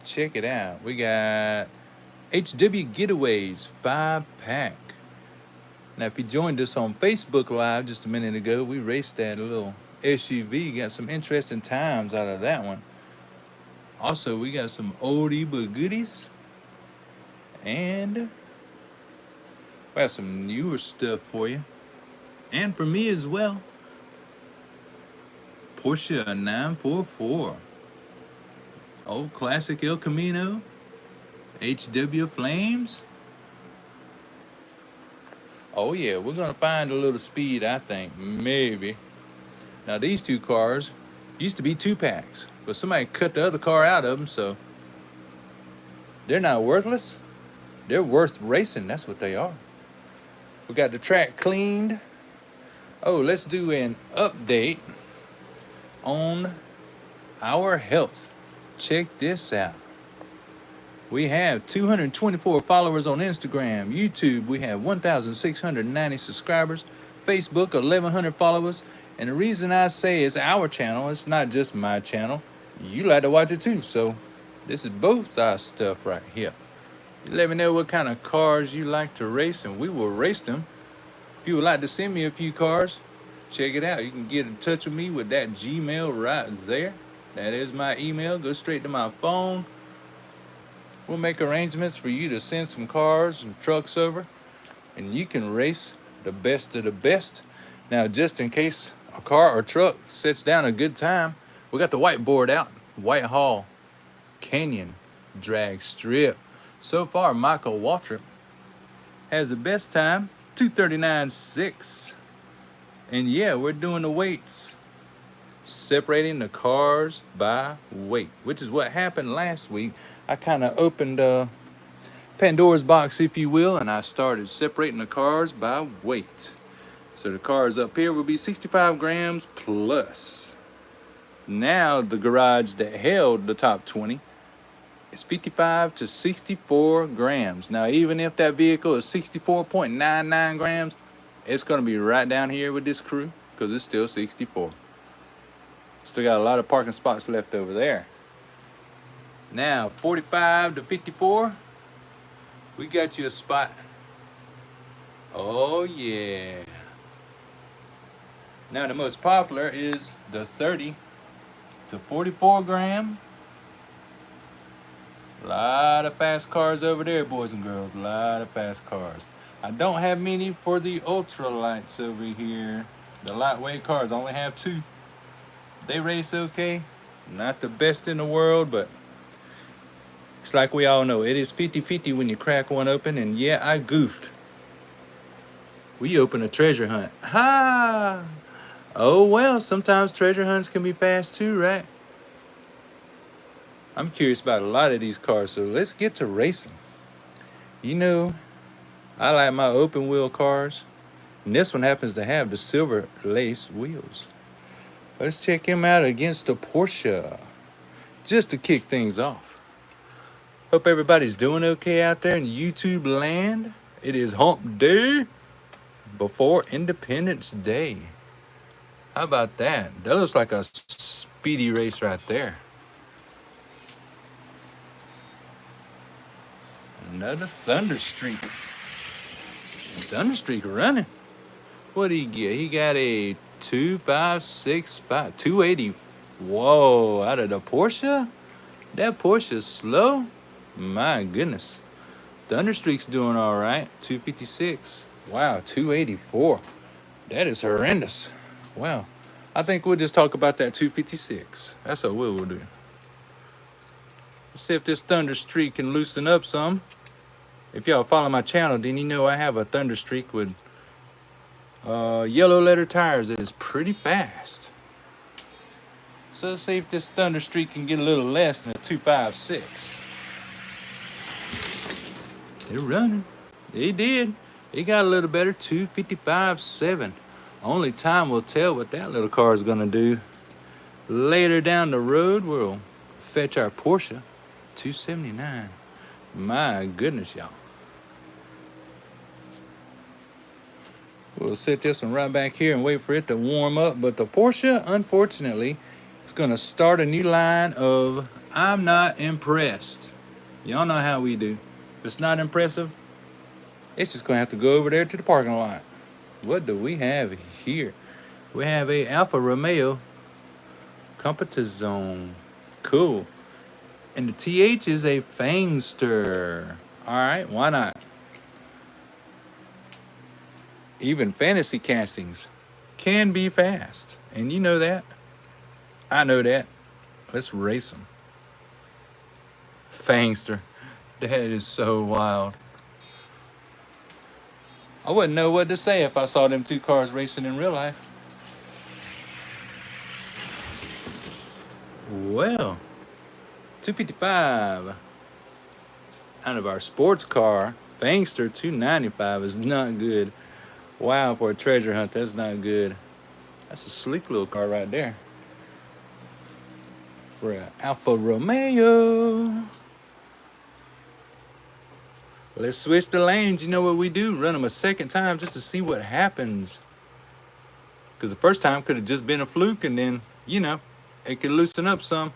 check it out. We got HW Getaways 5-pack. Now, if you joined us on Facebook Live just a minute ago, we raced that little SUV. Got some interesting times out of that one. Also, we got some oldie but goodies. And we have some newer stuff for you. And for me as well. Porsche 944. Old classic El Camino. HW Flames. Oh yeah, we're gonna find a little speed, I think, maybe. Now these two cars used to be 2-packs, but somebody cut the other car out of them, so they're not worthless. They're worth racing, that's what they are. We got the track cleaned. Oh, let's do an update on our health. Check this out. We have 224 followers on Instagram. YouTube, we have 1,690 subscribers. Facebook, 1,100 followers. And the reason I say it's our channel, it's not just my channel. You like to watch it too, so this is both our stuff right here. You let me know what kind of cars you like to race, and we will race them. If you would like to send me a few cars, check it out. You can get in touch with me with that Gmail right there. That is my email. Go straight to my phone. We'll make arrangements for you to send some cars and trucks over, and you can race the best of the best. Now, just in case a car or truck sets down a good time, we got the whiteboard out. Whitehall Canyon Drag Strip. So far, Michael Waltrip has the best time, 2:39.6. And yeah, we're doing the weights, separating the cars by weight, which is what happened last week. I kind of opened Pandora's box, if you will, and I started separating the cars by weight. So the cars up here will be 65 grams plus. Now the garage that held the top 20 is 55 to 64 grams. Now, even if that vehicle is 64.99 grams, it's going to be right down here with this crew because it's still 64. Still got a lot of parking spots left over there. Now, 45 to 54, we got you a spot. Oh, yeah. Now, the most popular is the 30 to 44 gram. A lot of fast cars over there, boys and girls. A lot of fast cars. I don't have many for the ultralights over here. The lightweight cars, I only have 2. They race okay. Not the best in the world, but it's like we all know. It is 50-50 when you crack one open, and yeah, I goofed. We opened a treasure hunt. Ha! Oh well, sometimes treasure hunts can be fast too, right? I'm curious about a lot of these cars, so let's get to racing. You know, I like my open wheel cars, and this one happens to have the silver lace wheels. Let's check him out against the Porsche, just to kick things off. Hope everybody's doing okay out there in YouTube land. It is hump day before Independence Day. How about that? That looks like a speedy race right there. Another Thunderstreak. Thunderstreak running. What did he get? He got a 2.565, 280. Whoa, out of the Porsche? That Porsche is slow. My goodness. Thunderstreak's doing all right. 256. Wow, 284. That is horrendous. Wow. I think we'll just talk about that 256. That's what we'll do. Let's see if this Thunderstreak can loosen up some. If y'all follow my channel, then you know I have a Thunderstreak with yellow letter tires that is pretty fast. So let's see if this Thunderstreak can get a little less than a 256. They're running. They did. They got a little better, 255.7. Only time will tell what that little car is gonna do. Later down the road, we'll fetch our Porsche, 279. My goodness, y'all. We'll set this one right back here and wait for it to warm up. But the Porsche, unfortunately, is gonna start a new line of I'm not impressed. Y'all know how we do. If it's not impressive, it's just gonna have to go over there to the parking lot. What do we have here? We have a Alfa Romeo Competizione. Cool. And the TH is a Fangster. Alright, why not? Even fantasy castings can be fast. And you know that. I know that. Let's race them. Fangster. That is so wild. I wouldn't know what to say if I saw them two cars racing in real life. Well, 255 out of our sports car. Fangster 295 is not good. Wow, for a treasure hunt, that's not good. That's a sleek little car right there. For an Alfa Romeo. Let's switch the lanes. You know what we do? Run them a second time just to see what happens. Because the first time could have just been a fluke, and then, you know, it could loosen up some.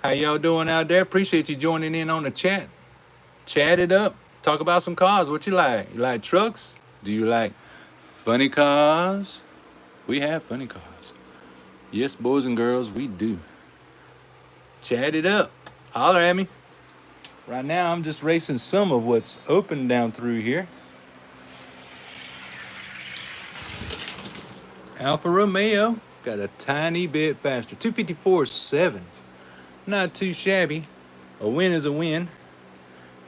How y'all doing out there? Appreciate you joining in on the chat. Chat it up. Talk about some cars. What you like? You like trucks? Do you like funny cars? We have funny cars. Yes, boys and girls, we do. Chat it up. Holler at me. Right now, I'm just racing some of what's open down through here. Alfa Romeo got a tiny bit faster. 254.7. Not too shabby. A win is a win.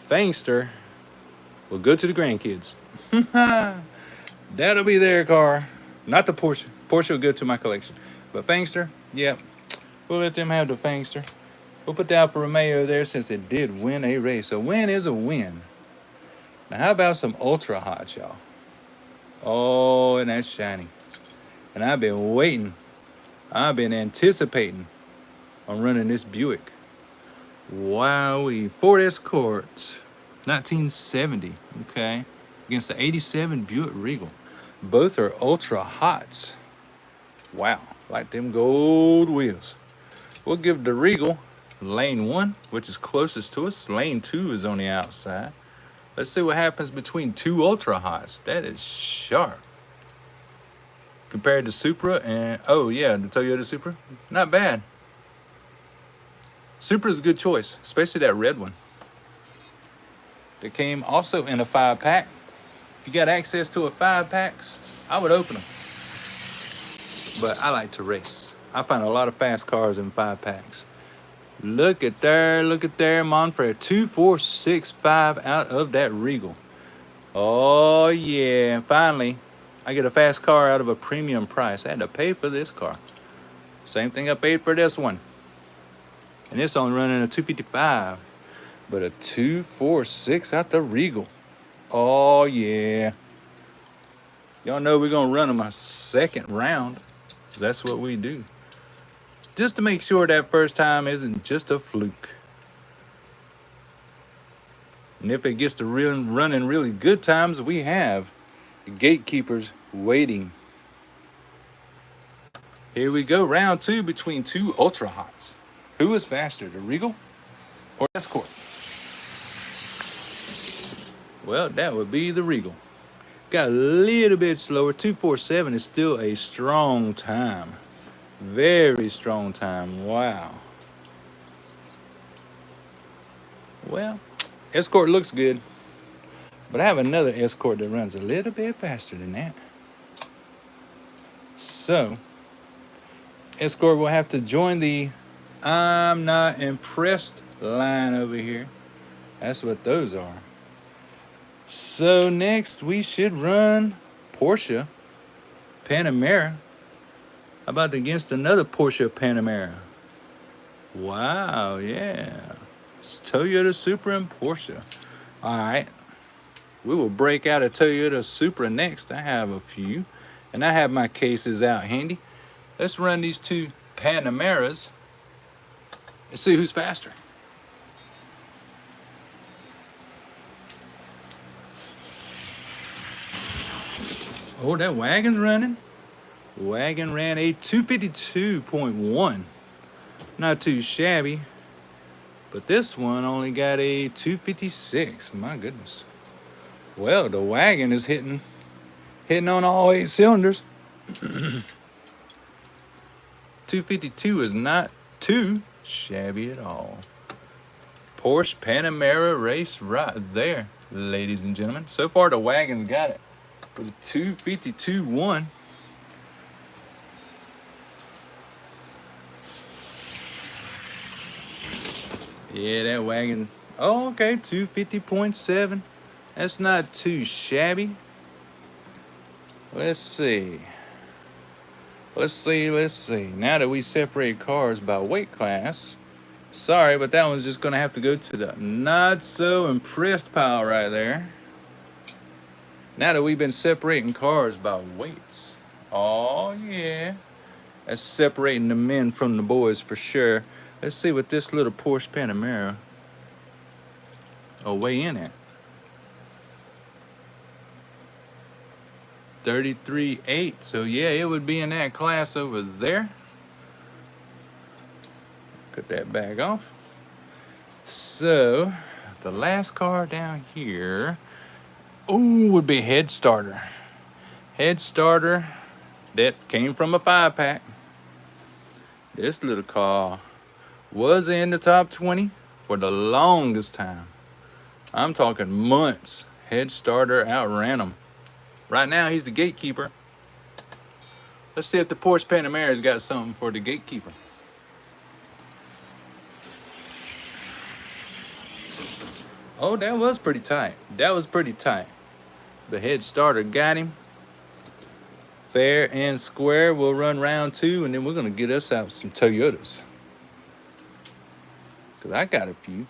Fangster will go to the grandkids. That'll be their car. Not the Porsche. Porsche will go to my collection. But Fangster, yeah, we'll let them have the Fangster. We'll put the Alfa Romeo there since it did win a race. A win is a win. Now, how about some Ultra Hot, y'all? Oh, and that's shiny. And I've been waiting. I've been anticipating on running this Buick. Wowee. Ford Escort. 1970. Okay. Against the 87 Buick Regal. Both are Ultra Hots. Wow. Like them gold wheels. We'll give the Regal lane 1, which is closest to us. Lane 2 is on the outside. Let's see what happens between two Ultra Hots. That is sharp. Compared to Supra and, oh yeah, the Toyota Supra. Not bad. Supra is a good choice, especially that red one. They came also in a 5-pack. If you got access to a 5-packs, I would open them. But I like to race. I find a lot of fast cars in 5-packs. Look at there, Monfred. 2465 out of that Regal. Oh yeah, finally, I get a fast car out of a premium price. I had to pay for this car. Same thing I paid for this one. And it's only running a 255. But a 246 out the Regal. Oh yeah. Y'all know we're gonna run them a second round. That's what we do. Just to make sure that first time isn't just a fluke. And if it gets to running really good times, we have the Gatekeepers waiting. Here we go, round 2 between two Ultra Hots. Who is faster, the Regal or Escort? Well, that would be the Regal. Got a little bit slower. 247 is still a strong time. Very strong time. Wow. Well, Escort looks good. But I have another Escort that runs a little bit faster than that. So, Escort will have to join the I'm not impressed line over here. That's what those are. So next we should run Porsche Panamera. How about against another Porsche Panamera? Wow, yeah. It's Toyota Supra and Porsche. All right. We will break out a Toyota Supra next. I have a few. And I have my cases out handy. Let's run these two Panameras and see who's faster. Oh, that wagon's running. Wagon ran a 252.1. Not too shabby. But this one only got a 256. My goodness. Well, the wagon is hitting on all 8 cylinders. 252 is not too shabby at all. Porsche Panamera race right there, ladies and gentlemen. So far, the wagon's got it with a 252.1. Yeah, that wagon. Oh, okay, 250.7. That's not too shabby. Let's see. Now that we separate cars by weight class, sorry, but that one's just gonna have to go to the not so impressed pile right there. Now that we've been separating cars by weights. Oh yeah. That's separating the men from the boys for sure. Let's see what this little Porsche Panamera will weigh in at. 33.8. So yeah, it would be in that class over there. Cut that bag off. So the last car down here, would be Head Starter. Head Starter that came from a 5-pack. This little car was in the top 20 for the longest time. I'm talking months. Head Starter outran him. Right now, he's the Gatekeeper. Let's see if the Porsche Panamera's got something for the Gatekeeper. Oh, that was pretty tight. The Head Starter got him. Fair and square. We'll run round 2, and then we're going to get us out some Toyotas. Because I got a few.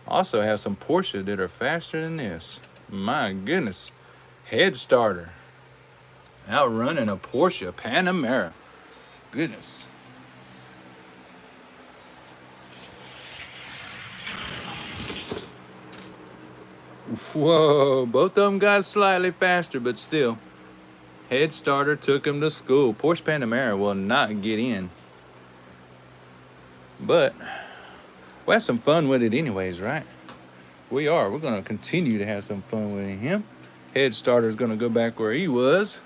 Also have some Porsche that are faster than this. My goodness. Head Starter outrunning a Porsche Panamera. Goodness. Whoa, both of them got slightly faster, but still. Head Starter took him to school. Porsche Panamera will not get in. But we'll have some fun with it anyways, right? We are. We're going to continue to have some fun with him. Head Starter is going to go back where he was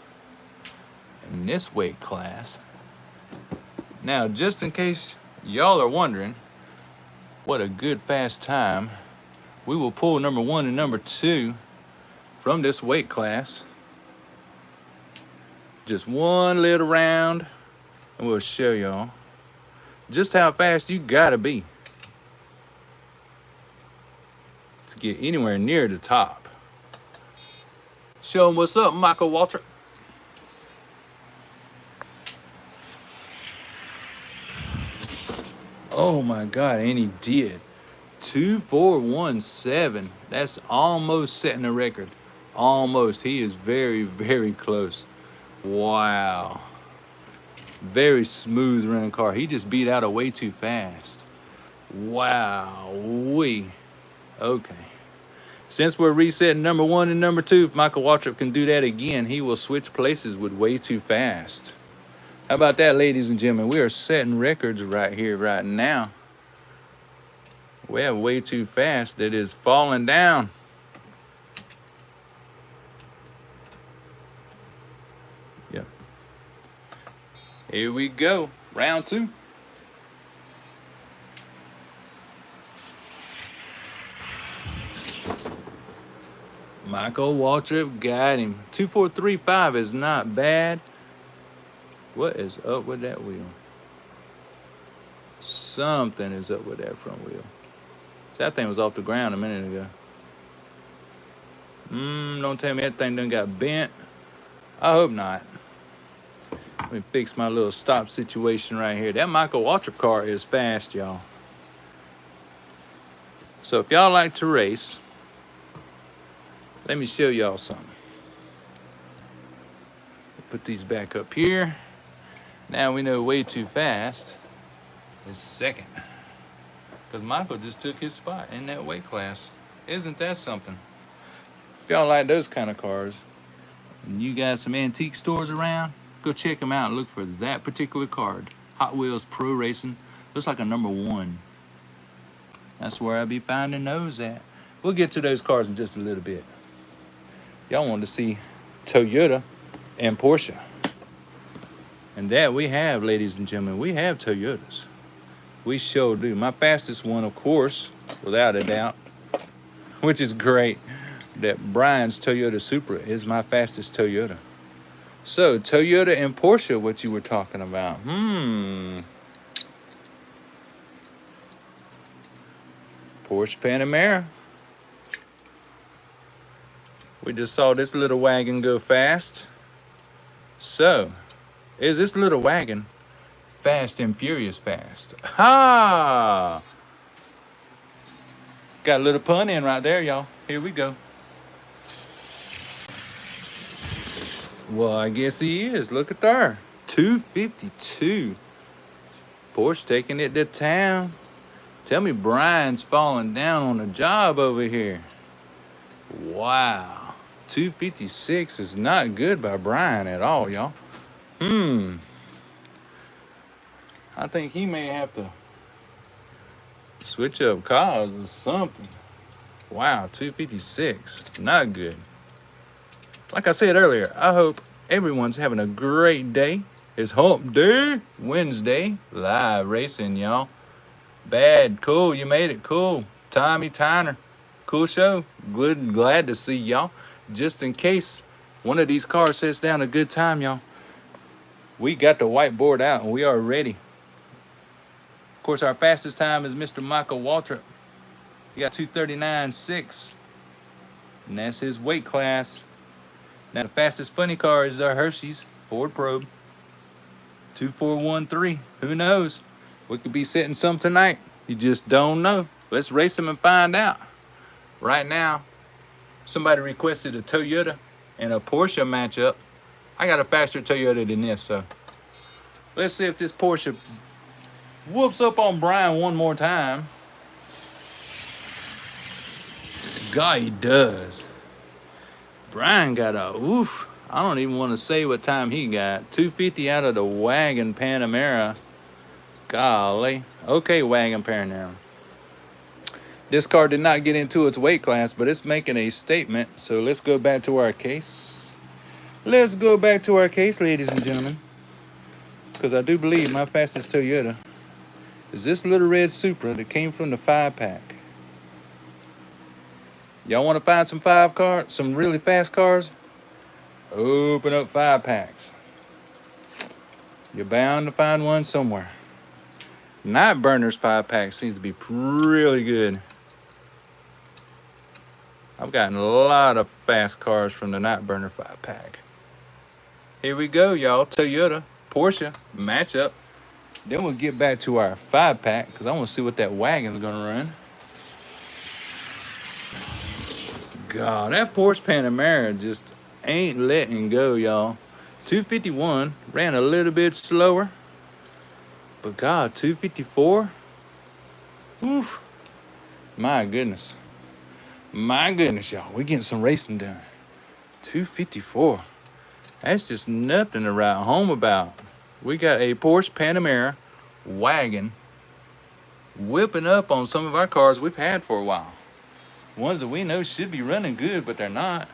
in this weight class. Now, just in case y'all are wondering what a good fast time, we will pull number 1 and number 2 from this weight class. Just one little round, and we'll show y'all just how fast you gotta be to get anywhere near the top. Show them what's up, Michael Waltrip. Oh my God, and he did. 2.417. That's almost setting a record. Almost. He is very, very close. Wow. Very smooth running car. He just beat out a way too fast. Wow. Okay. Since we're resetting number 1 and number 2, if Michael Waltrip can do that again, he will switch places with way too fast. How about that, ladies and gentlemen? We are setting records right here, right now. We have way too fast that is falling down. Yep. Here we go. Round 2. Michael Waltrip got him. 2.435 is not bad. What is up with that wheel? Something is up with that front wheel. That thing was off the ground a minute ago. Don't tell me that thing done got bent. I hope not. Let me fix my little stop situation right here. That Michael Waltrip car is fast, y'all. So if y'all like to race, let me show y'all something. Put these back up here. Now we know way too fast is second. Because Michael just took his spot in that weight class. Isn't that something? If y'all like those kind of cars, and you got some antique stores around, go check them out and look for that particular card. Hot Wheels Pro Racing. Looks like a #1. That's where I'll be finding those at. We'll get to those cars in just a little bit. Y'all want to see Toyota and Porsche. And that we have, ladies and gentlemen. We have Toyotas. We sure do. My fastest one, of course, without a doubt, which is great, that Brian's Toyota Supra is my fastest Toyota. So, Toyota and Porsche, what you were talking about. Porsche Panamera. We just saw this little wagon go fast. So, is this little wagon fast and furious fast? Ha! Got a little pun in right there, y'all. Here we go. Well, I guess he is. Look at there. 252. Porsche taking it to town. Tell me Brian's falling down on the job over here. Wow. 256 is not good by Brian at all, y'all. I think he may have to switch up cars or something. Wow, 256. Not good. Like I said earlier, I hope everyone's having a great day. It's Hump Day, Wednesday, live racing, y'all. Bad, cool, you made it, cool. Tommy Tyner, cool show. Glad to see y'all. Just in case one of these cars sets down a good time, y'all, we got the whiteboard out and we are ready. Of course, our fastest time is Mr. Michael Waltrip. He got 2:39.6, and that's his weight class. Now, the fastest funny car is our Hershey's Ford Probe, 2413. Who knows? We could be setting some tonight. You just don't know. Let's race them and find out. Right now, somebody requested a Toyota and a Porsche matchup. I got a faster Toyota than this, so let's see if this Porsche whoops up on Brian one more time. God, he does. Brian got a oof. I don't even want to say what time he got. 250 out of the wagon Panamera. Golly. Okay, wagon Panamera. This car did not get into its weight class, but it's making a statement. So let's go back to our case. Let's go back to our case, ladies and gentlemen. Because I do believe my fastest Toyota is this little red Supra that came from the 5-pack. Y'all want to find some really fast cars? Open up 5-packs. You're bound to find one somewhere. Night Burner's 5-pack seems to be really good. I've gotten a lot of fast cars from the Night Burner 5-pack. Here we go, y'all. Toyota, Porsche matchup. Then we'll get back to our 5-pack because I want to see what that wagon's going to run. God, that Porsche Panamera just ain't letting go, y'all. 251 ran a little bit slower, but God, 254. Oof. My goodness, y'all. We're getting some racing done. 254. That's just nothing to write home about. We got a Porsche Panamera wagon whipping up on some of our cars we've had for a while. Ones that we know should be running good, but they're not.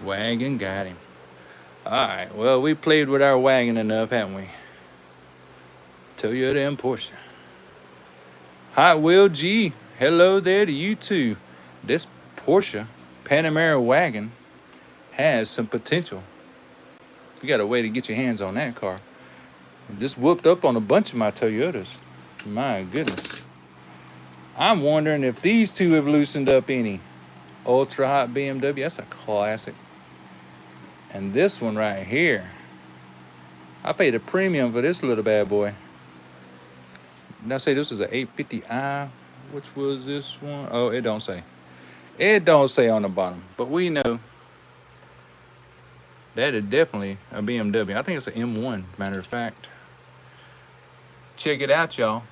Wagon got him. All right, well, we played with our wagon enough, haven't we? Toyota and Porsche. Hot Wheel G, hello there to you too. This Porsche Panamera wagon has some potential. You got a way to get your hands on that car. Just whooped up on a bunch of my Toyotas. My goodness. I'm wondering if these two have loosened up any. Ultra hot BMW, that's a classic. And this one right here, I paid a premium for this little bad boy. Did I say this was an 850i? Which was this one? Oh, it don't say. It don't say on the bottom. But we know that is definitely a BMW. I think it's an M1, matter of fact. Check it out, y'all.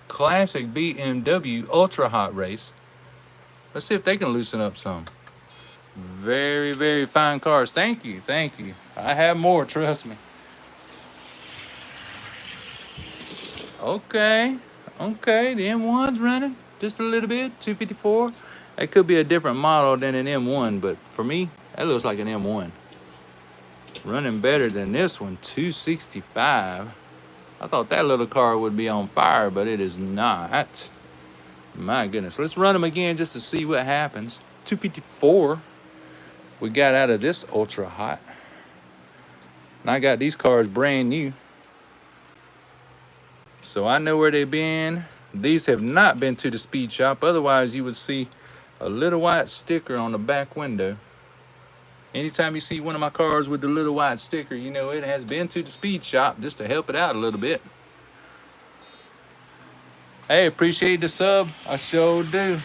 Classic BMW Ultra Hot Race. Let's see if they can loosen up some. Very, very fine cars. Thank you, thank you. I have more, trust me. Okay, okay, the M1's running just a little bit, 254. That could be a different model than an M1, but for me, that looks like an M1. Running better than this one, 265. I thought that little car would be on fire, but it is not. My goodness. Let's run them again just to see what happens. 254. We got out of this ultra hot. And I got these cars brand new. So I know where they've been. These have not been to the speed shop. Otherwise, you would see a little white sticker on the back window. Anytime you see one of my cars with the little white sticker, you know it has been to the speed shop just to help it out a little bit. Hey, appreciate the sub. I sure do.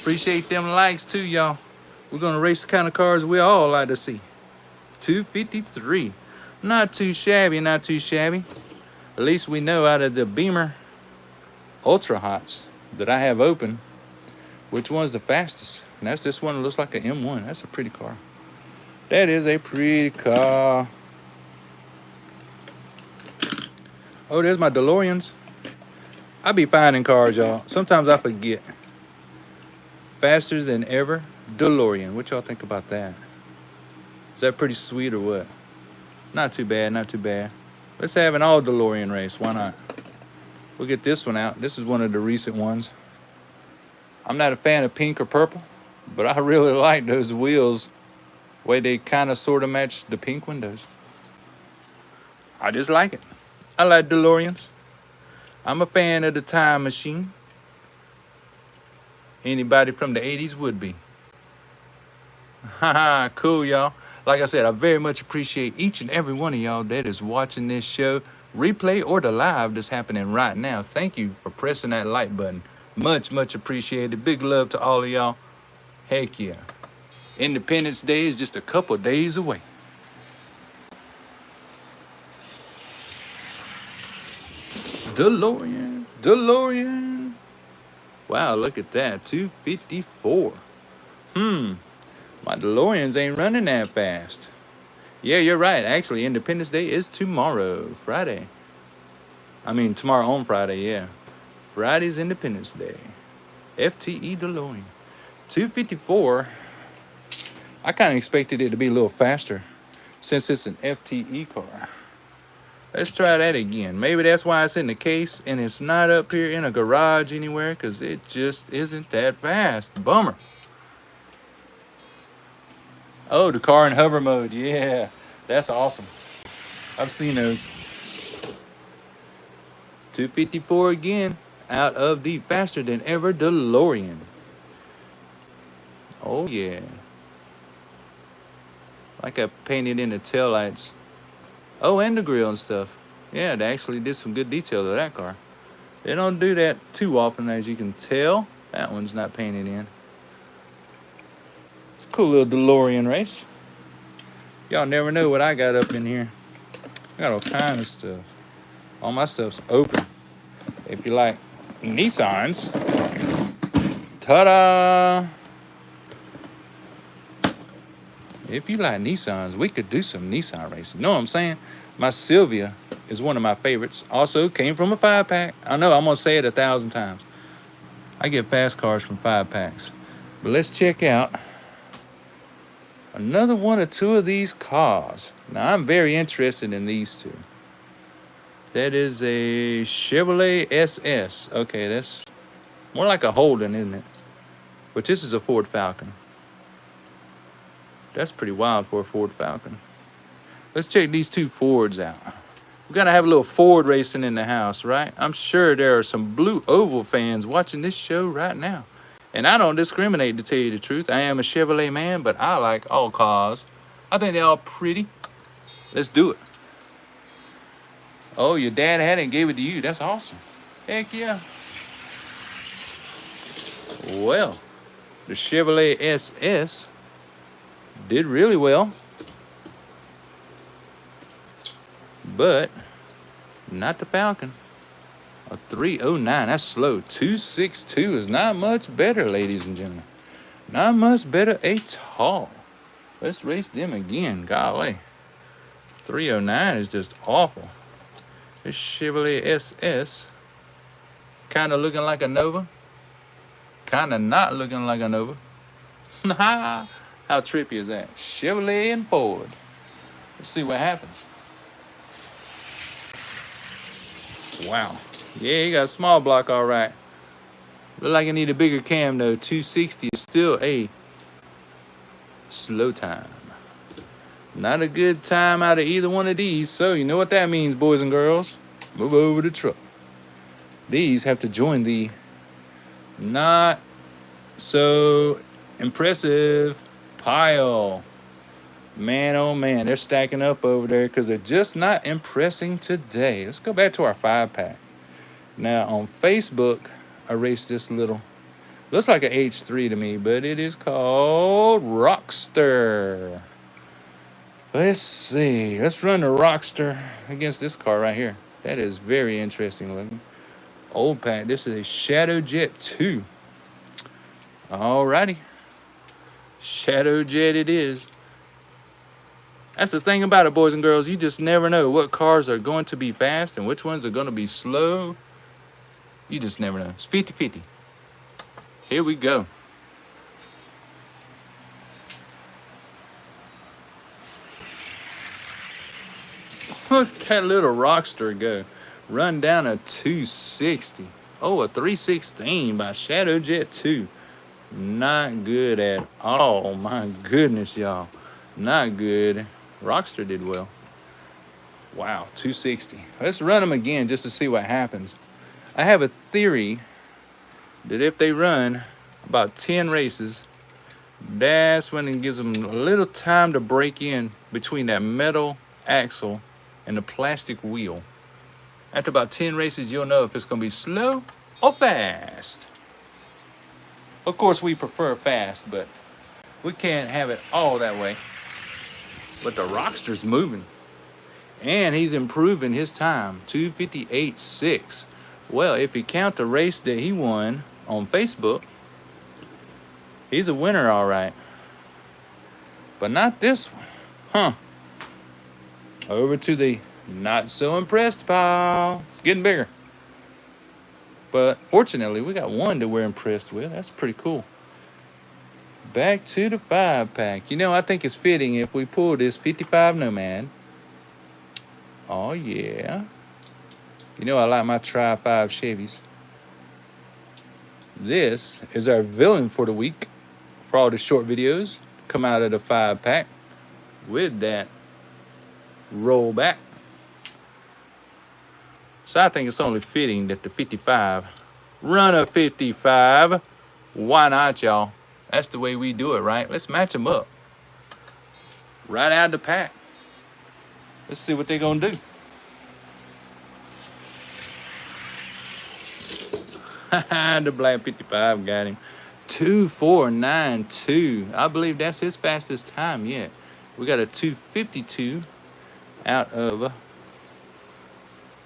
Appreciate them likes too, y'all. We're gonna race the kind of cars we all like to see. 253. Not too shabby, not too shabby. At least we know out of the Beamer Ultra Hots that I have open, which one's the fastest. And that's this one that looks like an M1. That's a pretty car. That is a pretty car. Oh, there's my DeLoreans. I be finding cars, y'all. Sometimes I forget. Faster than ever, DeLorean. What y'all think about that? Is that pretty sweet or what? Not too bad, not too bad. Let's have an all DeLorean race. Why not? We'll get this one out. This is one of the recent ones. I'm not a fan of pink or purple, but I really like those wheels. Way they kind of sort of match the pink windows. I just like it. I like DeLoreans. I'm a fan of the time machine. Anybody from the 80s would be. Haha, cool, y'all. Like I said, I very much appreciate each and every one of y'all that is watching this show, replay or the live that's happening right now. Thank you for pressing that like button. Much, much appreciated. Big love to all of y'all. Heck yeah. Independence Day is just a couple days away. DeLorean, DeLorean. Wow, look at that, 254. My DeLoreans ain't running that fast. Yeah, you're right. Actually, Independence Day is tomorrow, Friday. I mean, tomorrow on Friday, yeah. Friday's Independence Day. FTE DeLorean. 254. I kind of expected it to be a little faster since it's an FTE car. Let's try that again. Maybe that's why it's in the case and it's not up here in a garage anywhere because it just isn't that fast. Bummer. Oh, the car in hover mode. Yeah, that's awesome. I've seen those. 254 again out of the faster than ever DeLorean. Oh, yeah. Like I painted in the taillights. Oh, and the grill and stuff. Yeah, they actually did some good detail to that car. They don't do that too often, as you can tell. That one's not painted in. It's a cool little DeLorean race. Y'all never know what I got up in here. I got all kinds of stuff. All my stuff's open. If you like Nissans, ta-da! If you like Nissans, we could do some Nissan racing. You know what I'm saying? My Sylvia is one of my favorites. Also came from a 5-pack. I know I'm going to say it 1,000 times. I get fast cars from 5-packs. But let's check out another one or two of these cars. Now, I'm very interested in these two. That is a Chevrolet SS. Okay, that's more like a Holden, isn't it? But this is a Ford Falcon. That's pretty wild for a Ford Falcon. Let's check these two Fords out. We gotta have a little Ford racing in the house, right? I'm sure there are some Blue Oval fans watching this show right now. And I don't discriminate, to tell you the truth. I am a Chevrolet man, but I like all cars. I think they're all pretty. Let's do it. Oh, your dad had it and gave it to you. That's awesome. Heck yeah. Well, the Chevrolet SS did really well, but not the Falcon. A 309, that's slow. 262 is not much better, ladies and gentlemen. Not much better at all. Let's race them again. Golly. 309 is just awful. This Chevrolet SS. Kind of looking like a Nova. Kind of not looking like a Nova. How trippy is that? Chevrolet and Ford. Let's see what happens. Wow. Yeah, you got a small block, all right. Look like I need a bigger cam, though. 260 is still a slow time. Not a good time out of either one of these. So you know what that means, boys and girls. Move over the truck. These have to join the not so impressive pile. Man, oh man, they're stacking up over there because they're just not impressing today. Let's go back to our 5-pack. Now on Facebook, I raced this little, looks like an H3 to me, but it is called Rockster. Let's see. Let's run the Rockster against this car right here. That is very interesting looking. Old pack. This is a Shadow Jet 2. Alrighty. Shadow Jet it is. That's the thing about it, boys and girls. You just never know what cars are going to be fast and which ones are going to be slow. You just never know. It's 50-50. Here we go. Look at that little Rockster go. Run down a 260. Oh, a 316 by Shadow Jet 2. Not good at all. My goodness, y'all. Not good. Rockster did well. Wow, 260. Let's run them again just to see what happens. I have a theory that if they run about 10 races, that's when it gives them a little time to break in between that metal axle and the plastic wheel. After about 10 races, you'll know if it's going to be slow or fast. Of course, we prefer fast, but we can't have it all that way. But the Rockster's moving. And he's improving his time. 2:58.6. Well, if you count the race that he won on Facebook, he's a winner, all right. But not this one. Huh. Over to the not so impressed pile. It's getting bigger. But fortunately, we got one that we're impressed with. That's pretty cool. Back to the 5-pack. You know, I think it's fitting if we pull this 55 Nomad. Oh, yeah. You know I like my Tri-5 Chevys. This is our villain for the week. For all the short videos, come out of the 5-pack with that rollback. So I think it's only fitting that the 55 run a 55. Why not, y'all? That's the way we do it, right? Let's match them up. Right out of the pack. Let's see what they're going to do. The black 55 got him. 2:4.92. I believe that's his fastest time yet. We got a 2:52 out of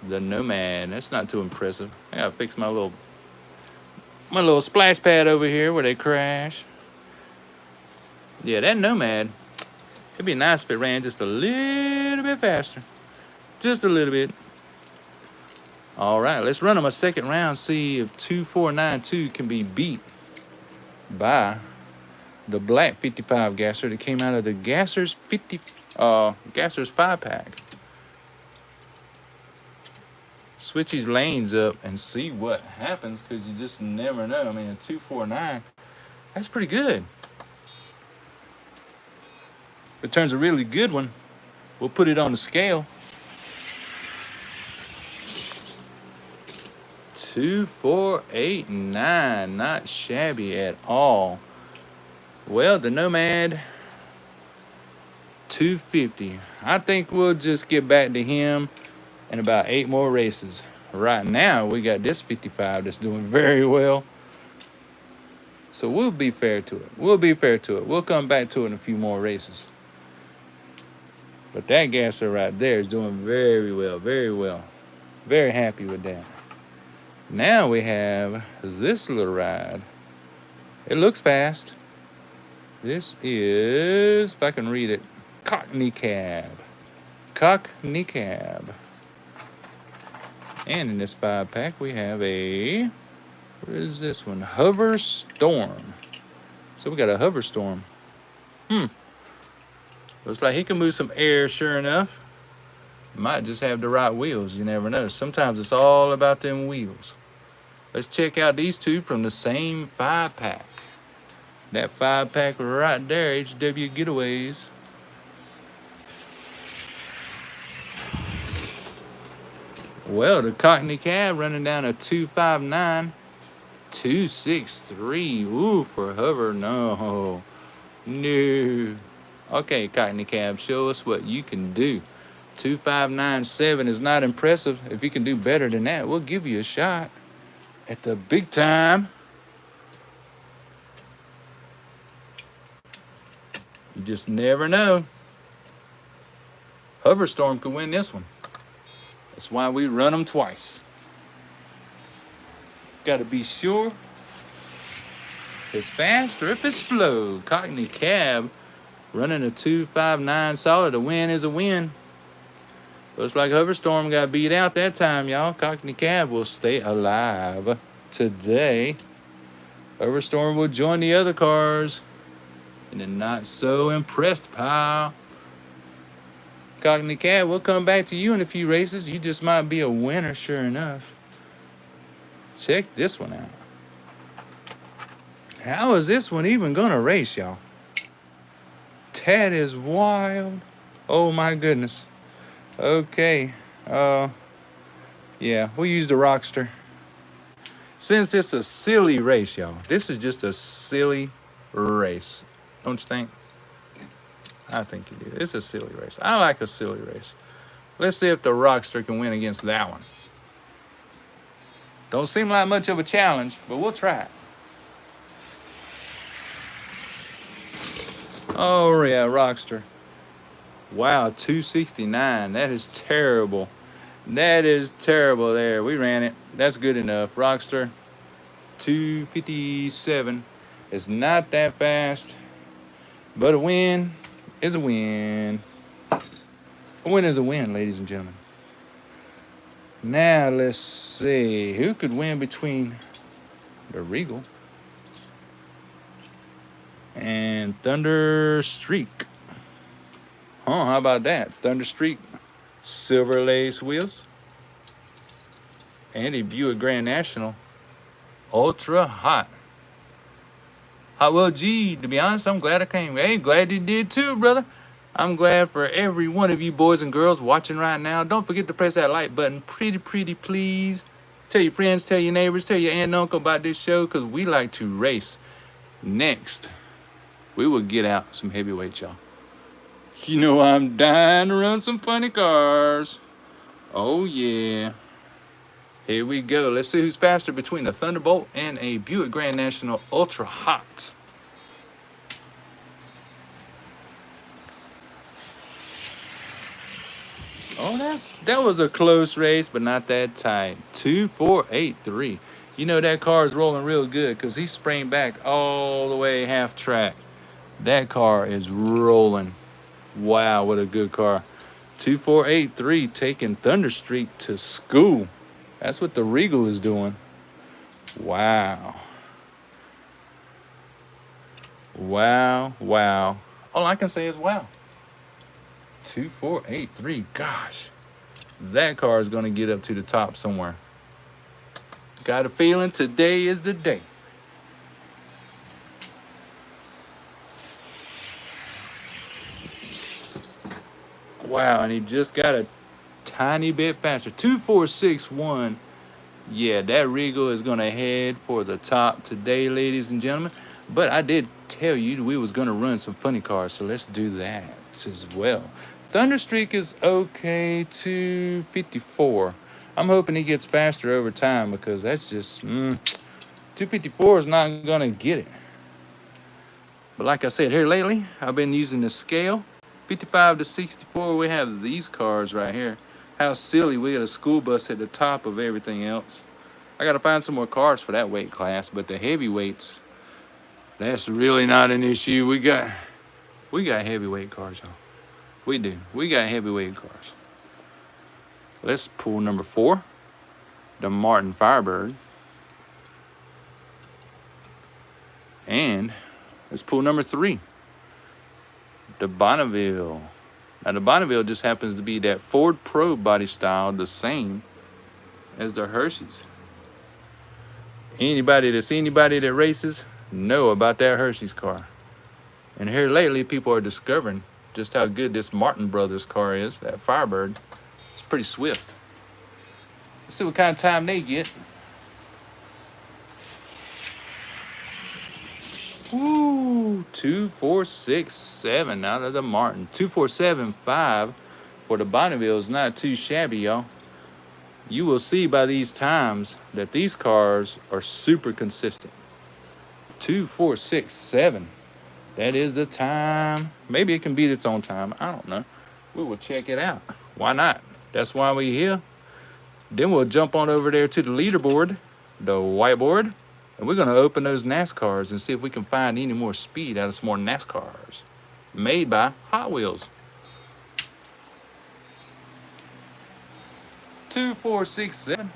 the Nomad. That's not too impressive. I gotta fix my little splash pad over here where they crash. Yeah, that Nomad, it'd be nice if it ran just a little bit faster. Just a little bit. All right, let's run them a second round, see if 2:4.92 can be beat by the black 55 gasser that came out of the Gasser's 5-pack. Switch these lanes up and see what happens, because you just never know. I mean, a 2:4.9, that's pretty good. If it turns a really good one, we'll put it on the scale. 2:4.89, not shabby at all. Well, the Nomad, 250. I think we'll just get back to him in about 8 more races. Right now, we got this 55 that's doing very well. So we'll be fair to it. We'll come back to it in a few more races. But that gasser right there is doing very well, very well. Very happy with that. Now we have this little ride. It looks fast. This is, if I can read it, Cockney Cab. Cockney Cab. And in this 5-pack, we have a, what is this one? Hover Storm. So we got a Hover Storm. Looks like he can move some air, sure enough. Might just have the right wheels, you never know. Sometimes it's all about them wheels. Let's check out these two from the same 5-pack. That 5-pack right there, HW Getaways. Well, the Cockney Cab running down a 259, 263. Ooh, for hover, no. No. Okay, Cockney Cab, show us what you can do. 2597 is not impressive. If you can do better than that, we'll give you a shot at the big time. You just never know. Hoverstorm could win this one. That's why we run them twice. Got to be sure if it's fast or if it's slow. Cockney Cab running a 259 solid. A win is a win. Looks like Hoverstorm got beat out that time, y'all. Cockney Cab will stay alive today. Hoverstorm will join the other cars in the not so impressed pile. Cockney Cab, we'll come back to you in a few races. You just might be a winner, sure enough. Check this one out. How is this one even gonna race, y'all? That is wild. Oh my goodness. Okay. Yeah, we'll use the Rockster. Since it's a silly race, y'all. This is just a silly race. Don't you think? I think you do. It's a silly race. I like a silly race. Let's see if the Rockster can win against that one. Don't seem like much of a challenge, but we'll try it. Oh, yeah, Rockster. Wow, 269. That is terrible. That is terrible there. We ran it. That's good enough. Rockster, 257. It's not that fast, but a win is a win. A win is a win, ladies and gentlemen. Now, let's see. Who could win between the Regal and Thunder Streak? Huh, how about that? Thunder Streak, silver lace wheels, and a Buick Grand National, ultra hot. Well, gee, to be honest, I'm glad I came. Hey, glad you did too, brother. I'm glad for every one of you boys and girls watching right now. Don't forget to press that like button. Pretty please. Tell your friends, tell your neighbors, tell your aunt and uncle about this show, because we like to race. Next, we will get out some heavyweights, y'all. You know I'm dying to run some funny cars. Oh, yeah. Here we go. Let's see who's faster between a Thunderbolt and a Buick Grand National Ultra Hot. Oh, that was a close race, but not that tight. 2-4-8-3. You know that car is rolling real good because he sprang back all the way half track. That car is rolling. Wow, what a good car. 2-4-8-3 taking Thunderstreak to school. That's what the Regal is doing. Wow. Wow, wow. All I can say is wow. 2-4-8-3. Gosh, that car is going to get up to the top somewhere. Got a feeling today is the day. Wow, and he just got a tiny bit faster. 2-4-6-1. Yeah, that Regal is going to head for the top today, ladies and gentlemen. But I did tell you we was going to run some funny cars, so let's do that as well. Thunderstreak is okay, 254. I'm hoping he gets faster over time because that's just 254 is not going to get it. But like I said, here lately, I've been using the scale. 55 to 64, we have these cars right here. How silly, we got a school bus at the top of everything else. I got to find some more cars for that weight class, but the heavyweights That's really not an issue. We got heavyweight cars, y'all. We do. We got heavyweight cars. Let's pull number 4, the Martin Firebird. And let's pull number 3, the Bonneville. Now the Bonneville just happens to be that Ford Pro body style, the same as the Hershey's. Anybody that races know about that Hershey's car. And here lately, people are discovering just how good this Martin Brothers car is, that Firebird. It's pretty swift. Let's see what kind of time they get. Ooh, 2.467 out of the Martin. 2.475 for the Bonneville is not too shabby, y'all. You will see by these times that these cars are super consistent. 2.467. That is the time. Maybe it can beat its own time. I don't know. We will check it out. Why not? That's why we're here. Then we'll jump on over there to the leaderboard, the whiteboard, and we're going to open those NASCARs and see if we can find any more speed out of some more NASCARs made by Hot Wheels. 2.467.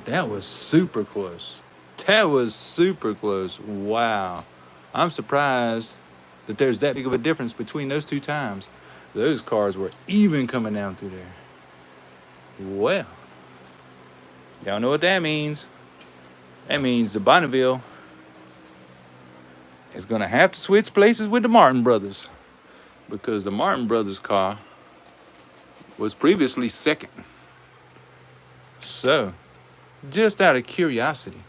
That was super close. That was super close. Wow. I'm surprised that there's that big of a difference between those two times. Those cars were even coming down through there. Well, y'all know what that means. That means the Bonneville is going to have to switch places with the Martin Brothers, because the Martin Brothers car was previously second. So, just out of curiosity,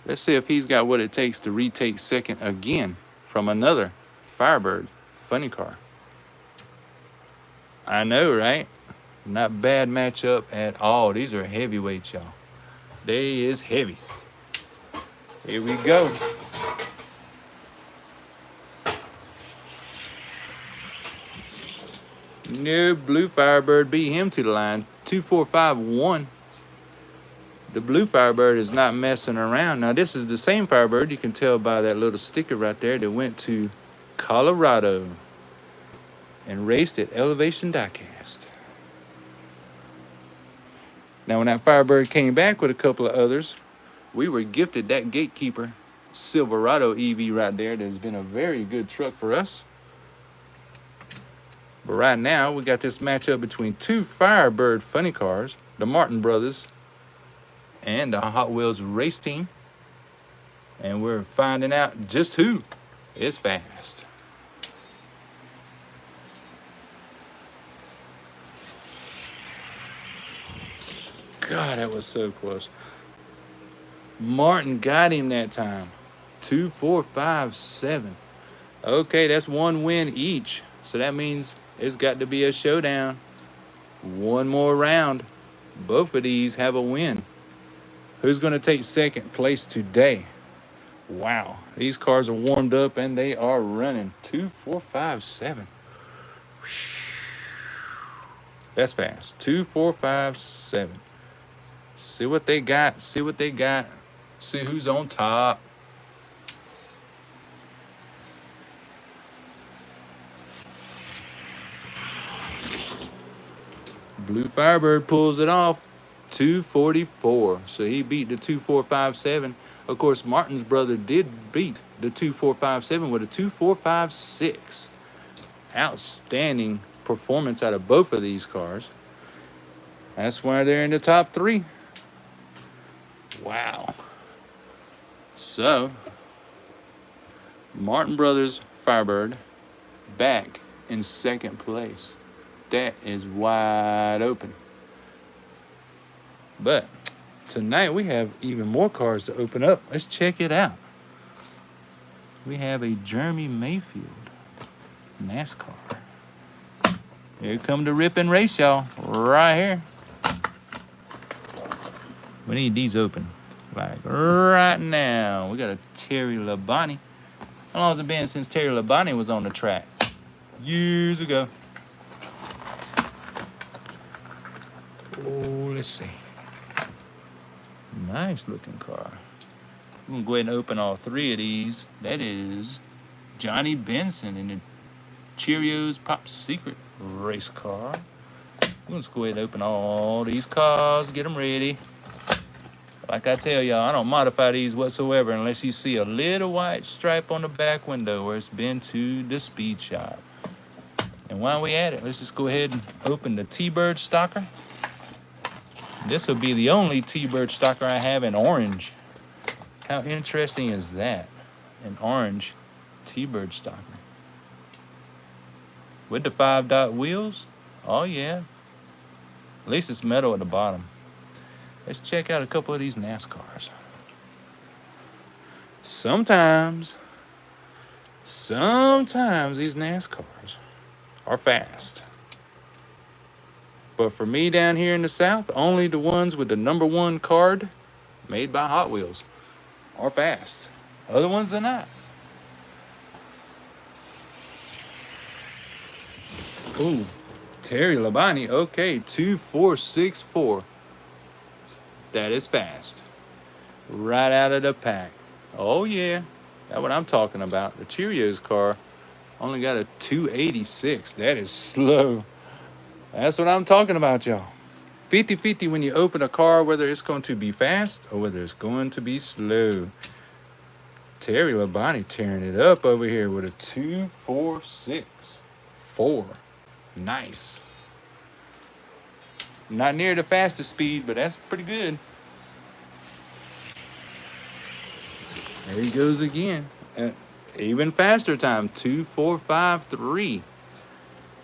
let's see if he's got what it takes to retake second again from another Firebird funny car. I know, right? Not bad matchup at all. These are heavyweights, y'all. They is heavy. Here we go. No, Blue Firebird beat him to the line. 2.451. The Blue Firebird is not messing around. Now, this is the same Firebird. You can tell by that little sticker right there that went to Colorado and raced at Elevation Diecast. Now, when that Firebird came back with a couple of others, we were gifted that Gatekeeper Silverado EV right there. That's been a very good truck for us. But right now, we got this matchup between two Firebird funny cars, the Martin Brothers and the Hot Wheels race team. And we're finding out just who is fast. God, that was so close. Martin got him that time. 2.457. Okay, that's one win each. So that means it's got to be a showdown. One more round. Both of these have a win. Who's going to take second place today? Wow. These cars are warmed up and they are running. 2.457. That's fast. 2.457. See what they got. See what they got. See who's on top. Blue Firebird pulls it off. 2.44. So he beat the 2.457. Of course, Martin's brother did beat the 2.457 with a 2.456. Outstanding performance out of both of these cars. That's why they're in the top three. Wow. So, Martin Brothers Firebird back in second place. That is wide open. But tonight we have even more cars to open up. Let's check it out. We have a Jeremy Mayfield NASCAR. Here come the rip and race, y'all. Right here. We need these open. Like right now. We got a Terry Labonte. How long has it been since Terry Labonte was on the track? Years ago. Oh, let's see. Nice looking car. We're gonna go ahead and open all three of these. That is Johnny Benson in the Cheerios Pop Secret race car. Let's go ahead and open all these cars, get them ready. Like I tell y'all, I don't modify these whatsoever unless you see a little white stripe on the back window where it's been to the speed shop. And while we at it, let's just go ahead and open the T-Bird Stalker. This will be the only T-Bird Stalker I have in orange. How interesting is that? An orange T-Bird Stalker. With the 5-dot wheels? Oh yeah. At least it's metal at the bottom. Let's check out a couple of these NASCARs. Sometimes these NASCARs are fast. But for me down here in the South, only the ones with the #1 card made by Hot Wheels are fast. Other ones are not. Ooh, Terry Labonte, okay, 2464. That is fast. Right out of the pack. Oh yeah, that's what I'm talking about. The Cheerios car only got a 286. That is slow. That's what I'm talking about, y'all. 50-50 when you open a car, whether it's going to be fast or whether it's going to be slow. Terry Labonte tearing it up over here with a 2464. Nice. Not near the fastest speed, but that's pretty good. There he goes again. Even faster time, 2453.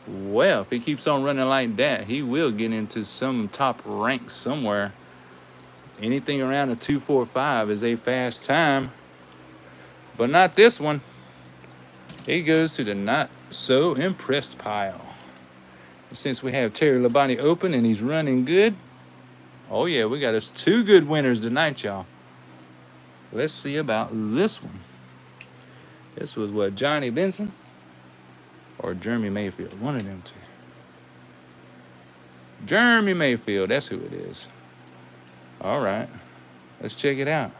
Well, if he keeps on running like that, he will get into some top rank somewhere. Anything around a 245 is a fast time. But not this one. He goes to the not so impressed pile. Since we have Terry Labonte open and he's running good. Oh yeah, we got us 2 good winners tonight, y'all. Let's see about this one. This was what, Johnny Benson or Jeremy Mayfield? One of them two. Jeremy Mayfield, that's who it is. All right, let's check it out.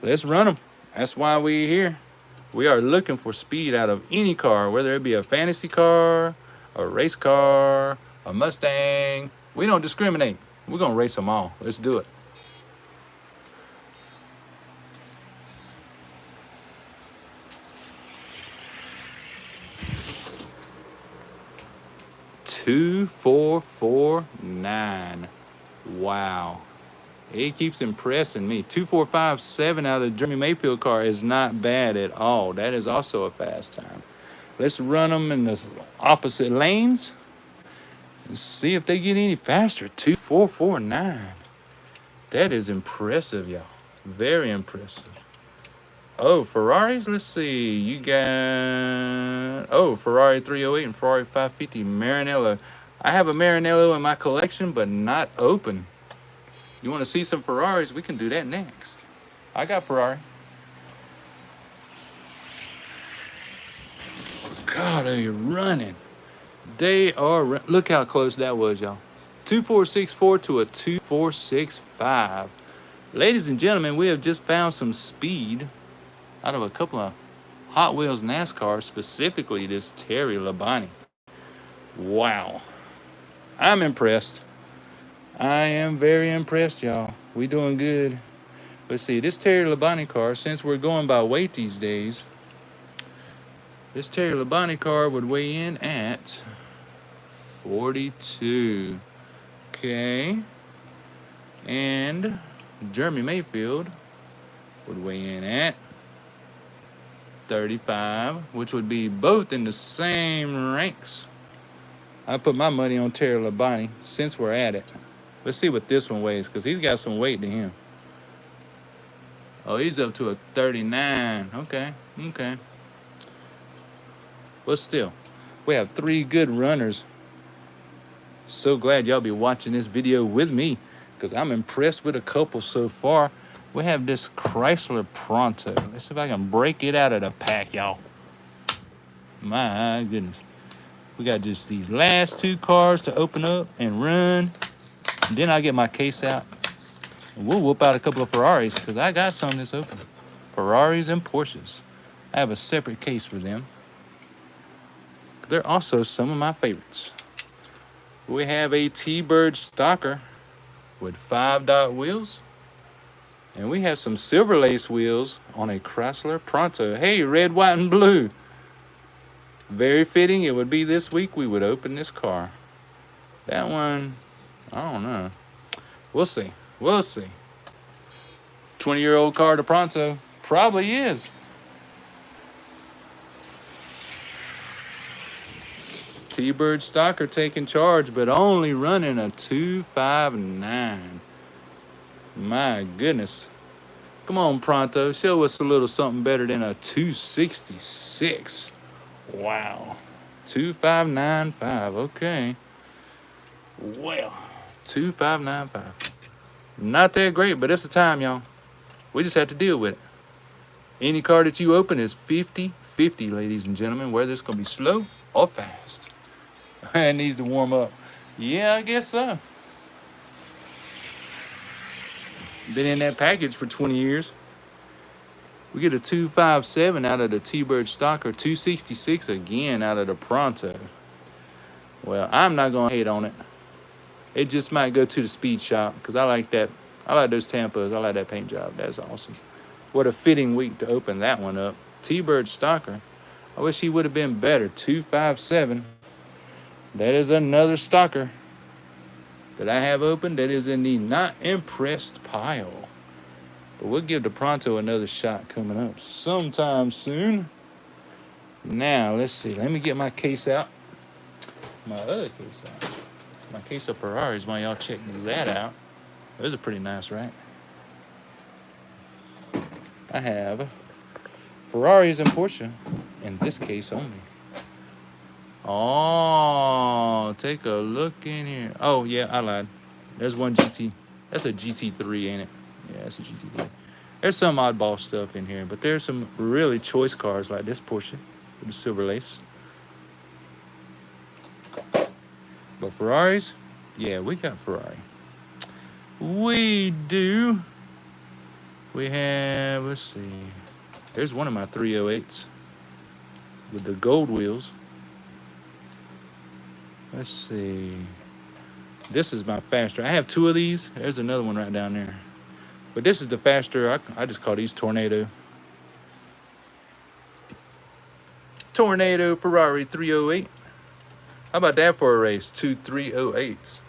Let's run them. That's why we're here. We are looking for speed out of any car, whether it be a fantasy car, a race car, a Mustang. We don't discriminate. We're gonna race them all. Let's do it. Two, 4, 4, 9. Wow. He keeps impressing me. 2457 out of the Jeremy Mayfield car is not bad at all. That is also a fast time. Let's run them in the opposite lanes and see if they get any faster. 2449. That is impressive, y'all. Very impressive. Oh, Ferraris? Let's see. You got... Oh, Ferrari 308 and Ferrari 550 Maranello. I have a Maranello in my collection, but not open. You want to see some Ferraris? We can do that next. I got Ferrari. God, are you running? They are... Look how close that was, y'all. 2464 to a 2465. Ladies and gentlemen, we have just found some speed out of a couple of Hot Wheels NASCAR, specifically this Terry Labonte. Wow. I'm impressed. I am very impressed, y'all. We doing good. Let's see, this Terry Labonte car, since we're going by weight these days, this Terry Labonte car would weigh in at 42. Okay. And Jeremy Mayfield would weigh in at 35, which would be both in the same ranks. I put my money on Terry Labonte since we're at it. Let's see what this one weighs, because he's got some weight to him. Oh, he's up to a 39. Okay. But still, we have 3 good runners. So glad y'all be watching this video with me, because I'm impressed with a couple so far. We have this Chrysler Pronto. Let's see if I can break it out of the pack, y'all. My goodness. We got just these last 2 cars to open up and run. And then I'll get my case out. And we'll whoop out a couple of Ferraris, because I got some that's open. Ferraris and Porsches. I have a separate case for them. They're also some of my favorites. We have a T-Bird Stalker with 5-dot wheels. And we have some silver lace wheels on a Chrysler Pronto. Hey, red, white, and blue. Very fitting. It would be this week we would open this car. That one, I don't know. We'll see. We'll see. 20-year-old car, the Pronto. Probably is. T-Bird Stalker taking charge, but only running a 259. My goodness. Come on, Pronto. Show us a little something better than a 266. Wow. 2595. Okay. Well, 2595. Not that great, but it's the time, y'all. We just have to deal with it. Any car that you open is 50-50, ladies and gentlemen, whether it's going to be slow or fast. It needs to warm up. Yeah, I guess so. Been in that package for 20 years. We get a 257 out of the T-Bird Stalker, 266 again out of the Pronto. Well, I'm not going to hate on it. It just might go to the speed shop because I like that. I like those Tampas. I like that paint job. That's awesome. What a fitting week to open that one up. T-Bird Stalker. I wish he would have been better. 257. That is another Stalker that I have opened that is in the not impressed pile. But we'll give the Pronto another shot coming up sometime soon. Now, let's see. Let me get my case out. My other case out. My case of Ferraris while y'all check that out. Those are pretty nice, right? I have Ferraris and Porsche in this case only. Oh, take a look in here. Oh, yeah, I lied. There's one GT. That's a GT3, ain't it? Yeah, that's a GT3. There's some oddball stuff in here, but there's some really choice cars like this Porsche with the silver lace. But Ferraris, yeah, we got Ferrari. We do. We have, let's see. There's one of my 308s with the gold wheels. Let's see. This is my faster. I have two of these. There's another one right down there. But this is the faster. I just call these Tornado. Tornado Ferrari 308. How about that for a race? 2 308s.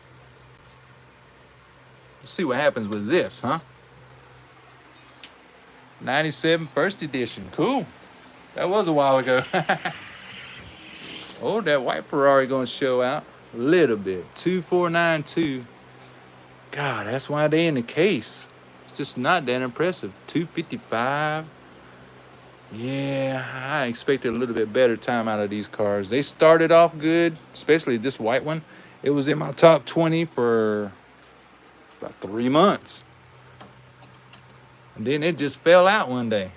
Let's see what happens with this, huh? 97 first edition. Cool. That was a while ago. Oh, that white Ferrari gonna show out a little bit. 2492. God, that's why they in the case. It's just not that impressive. 255. Yeah, I expected a little bit better time out of these cars. They started off good, especially this white one. It was in my top 20 for about 3 months. And then it just fell out one day.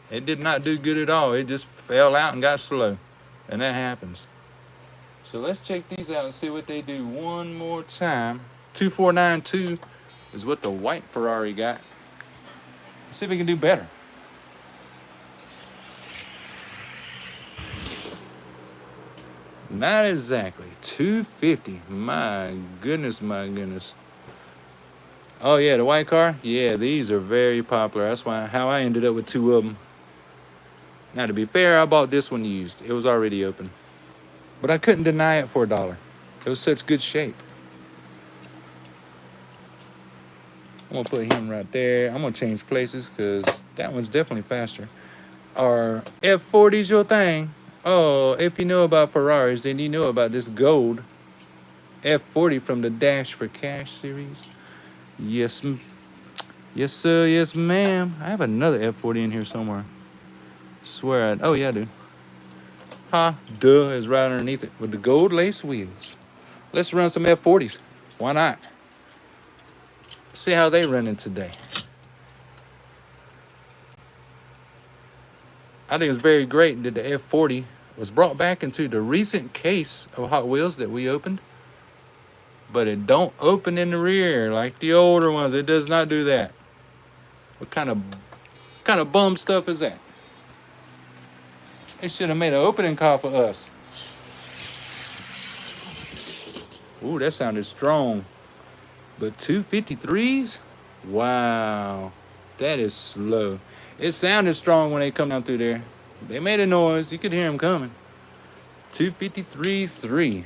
It did not do good at all. It just fell out and got slow. And that happens. So let's check these out and see what they do one more time. 2492 is what the white Ferrari got. Let's see if we can do better. Not exactly. 250. My goodness, my goodness. Oh, yeah, the white car? Yeah, these are very popular. That's how I ended up with two of them. Now, to be fair, I bought this one used. It was already open. But I couldn't deny it for $1. It was such good shape. I'm going to put him right there. I'm going to change places because that one's definitely faster. Are F40s your thing? Oh, if you know about Ferraris, then you know about this gold F40 from the Dash for Cash series. Yes, yes, sir. Yes, ma'am. I have another F40 in here somewhere. Swear oh yeah, dude. Ha, duh is right underneath it with the gold lace wheels. Let's run some F40s. Why not? See how they running today. I think it's very great that the F40 was brought back into the recent case of Hot Wheels that we opened. But it don't open in the rear like the older ones. It does not do that. What kind of What kind of bum stuff is that? They should have made an opening call for us. Ooh, that sounded strong. But 253s? Wow. That is slow. It sounded strong when they come down through there. They made a noise. You could hear them coming. 253.3.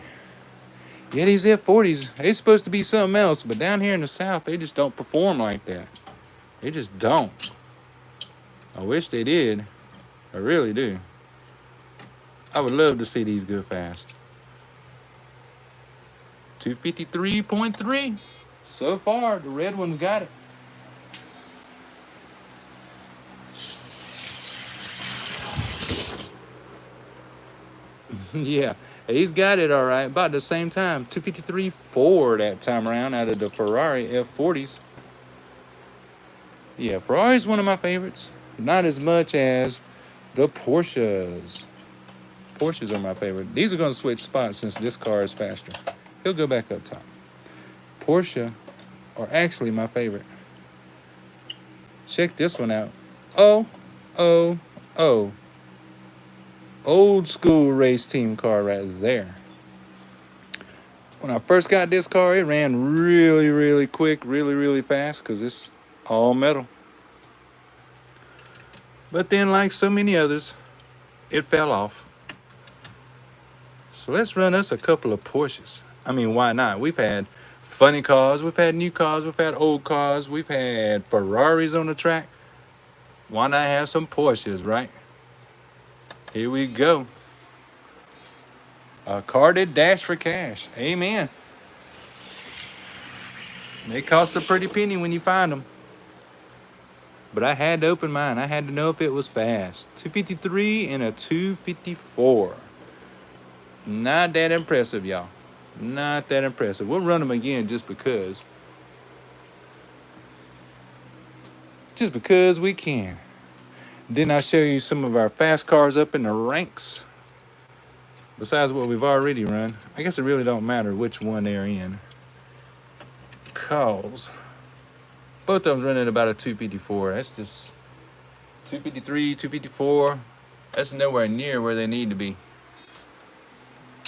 Yeah, these F40s, they supposed to be something else, but down here in the South, they just don't perform like that. They just don't. I wish they did. I really do. I would love to see these go fast. 253.3. So far, the red one's got it. Yeah, he's got it all right. About the same time. 253.4 that time around out of the Ferrari F40s. Yeah, Ferrari's one of my favorites. Not as much as the Porsches. Porsches are my favorite. These are going to switch spots since this car is faster. He'll go back up top. Porsche are actually my favorite. Check this one out. Oh. Old school race team car right there. When I first got this car, it ran really, really quick, really, really fast because it's all metal. But then, like so many others, it fell off. So let's run us a couple of Porsches. I mean, why not? We've had funny cars, we've had new cars, we've had old cars, we've had Ferraris on the track. Why not have some Porsches, right? Here we go. A car that dashed for cash. Amen. They cost a pretty penny when you find them. But I had to open mine. I had to know if it was fast. 253 and a 254. Not that impressive, y'all. Not that impressive. We'll run them again just because. Just because we can. Then I'll show you some of our fast cars up in the ranks. Besides what we've already run. I guess it really don't matter which one they're in. Cause both of them's running about a 254. That's just 253, 254. That's nowhere near where they need to be.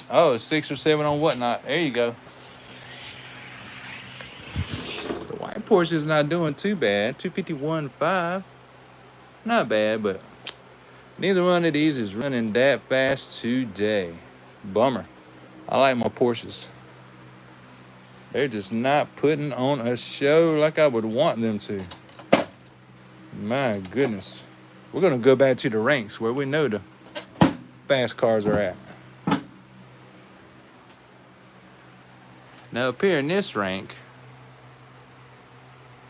Oh, 6 or 7 on whatnot. There you go. The white Porsche is not doing too bad. 251.5. Not bad, but neither one of these is running that fast today. Bummer. I like my Porsches. They're just not putting on a show like I would want them to. My goodness. We're going to go back to the ranks where we know the fast cars are at. Now up here in this rank,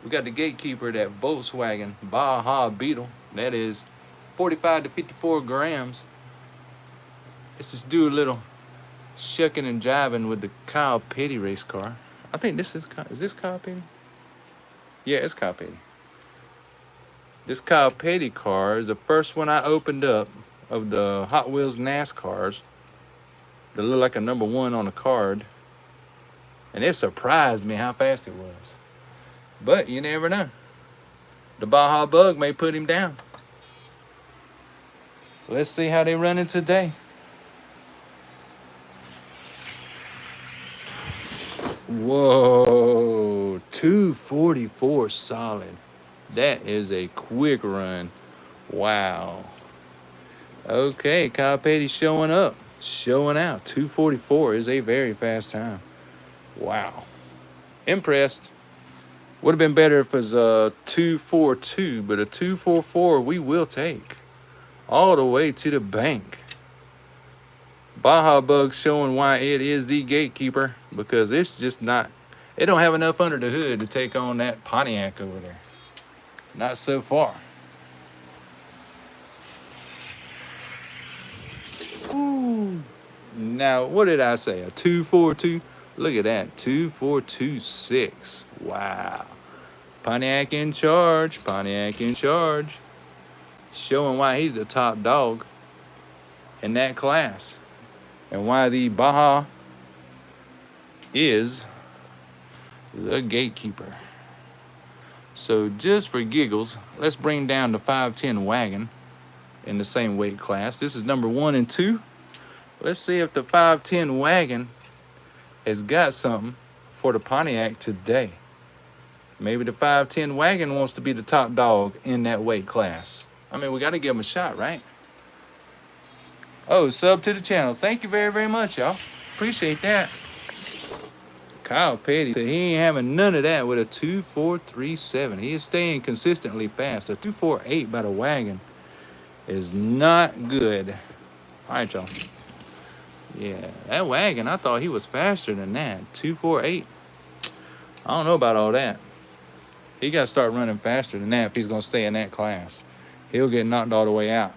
we got the Gatekeeper, that Volkswagen Baja Beetle. That is 45 to 54 grams. Let's just do a little shucking and jiving with the Kyle Petty race car. I think this is this Kyle Petty? Yeah, it's Kyle Petty. This Kyle Petty car is the first one I opened up of the Hot Wheels NASCARs that look like a number 1 on a card. And it surprised me how fast it was. But you never know. The Baja Bug may put him down. Let's see how they running today. Whoa, 244 solid. That is a quick run. Wow. Okay, Kyle Petty showing up, showing out. 244 is a very fast time. Wow. Impressed. Would have been better if it was a 242, but a 244 we will take. All the way to the bank. Baja Bug showing why it is the Gatekeeper, because it's just not, it don't have enough under the hood to take on that Pontiac over there. Not so far. Ooh. Now, what did I say? A 242? Look at that. 2426. Wow. Pontiac in charge. Pontiac in charge. Showing why he's the top dog in that class. And why the Baja is the Gatekeeper. So just for giggles, let's bring down the 510 wagon in the same weight class. This is number 1 and 2. Let's see if the 510 wagon has got something for the Pontiac today. Maybe the 510 wagon wants to be the top dog in that weight class. I mean, we got to give him a shot, right? Oh, sub to the channel. Thank you very, very much, y'all. Appreciate that. Kyle Petty said he ain't having none of that with a 2437. He is staying consistently fast. A 248 by the wagon is not good. All right, y'all. Yeah, that wagon, I thought he was faster than that. 248. I don't know about all that. He got to start running faster than that if he's going to stay in that class. He'll get knocked all the way out.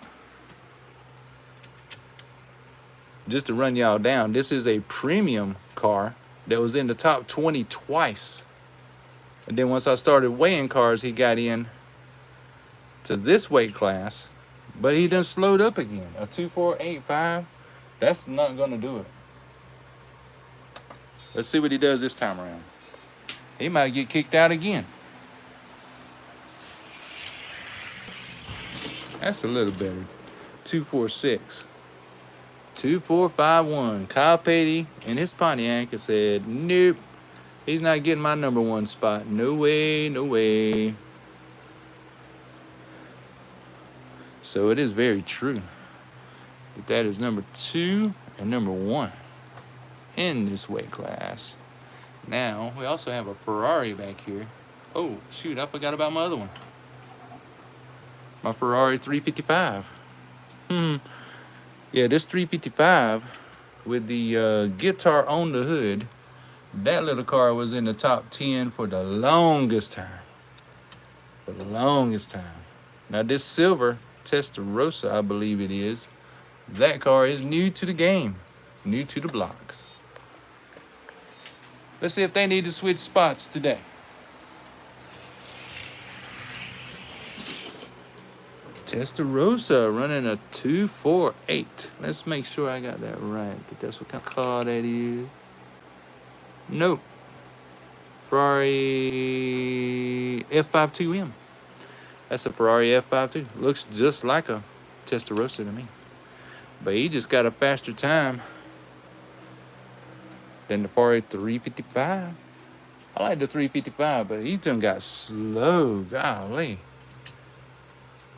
Just to run y'all down, this is a premium car that was in the top 20 twice. And then once I started weighing cars, he got in to this weight class, but he done slowed up again. A 2485, that's not gonna do it. Let's see what he does this time around. He might get kicked out again. That's a little better. 246. 2451. Kyle Petty and his Pontiac has said, nope, he's not getting my number 1 spot. No way, no way. So it is very true that is number 2 and number 1 in this weight class. Now, we also have a Ferrari back here. Oh, shoot, I forgot about my other one. My Ferrari 355. Yeah, this 355 with the guitar on the hood, that little car was in the top 10 for the longest time. For the longest time. Now this silver Testarossa, I believe it is, that car is new to the game, new to the block. Let's see if they need to switch spots today. Testarossa running a 248. Let's make sure I got that right. That's what kind of car that is. Nope. Ferrari F52M. That's a Ferrari F52. Looks just like a Testarossa to me. But he just got a faster time than the Ferrari 355. I like the 355, but he done got slow. Golly.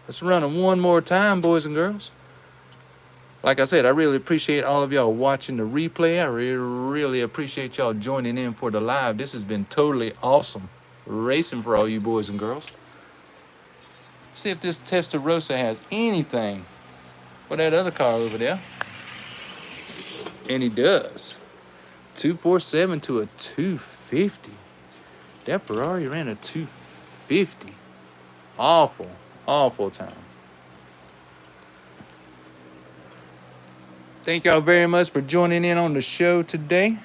Let's run them one more time, boys and girls. Like I said, I really appreciate all of y'all watching the replay. I really appreciate y'all joining in for the live. This has been totally awesome racing for all you boys and girls. See if this Testarossa has anything for that other car over there. And he does. 247 to a 250. That Ferrari ran a 250. Awful time. Thank y'all very much for joining in on the show today.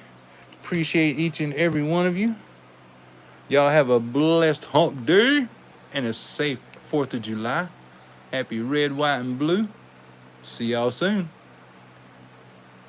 Appreciate each and every one of you. Y'all have a blessed hump day and a safe 4th of July. Happy red, white, and blue. See y'all soon.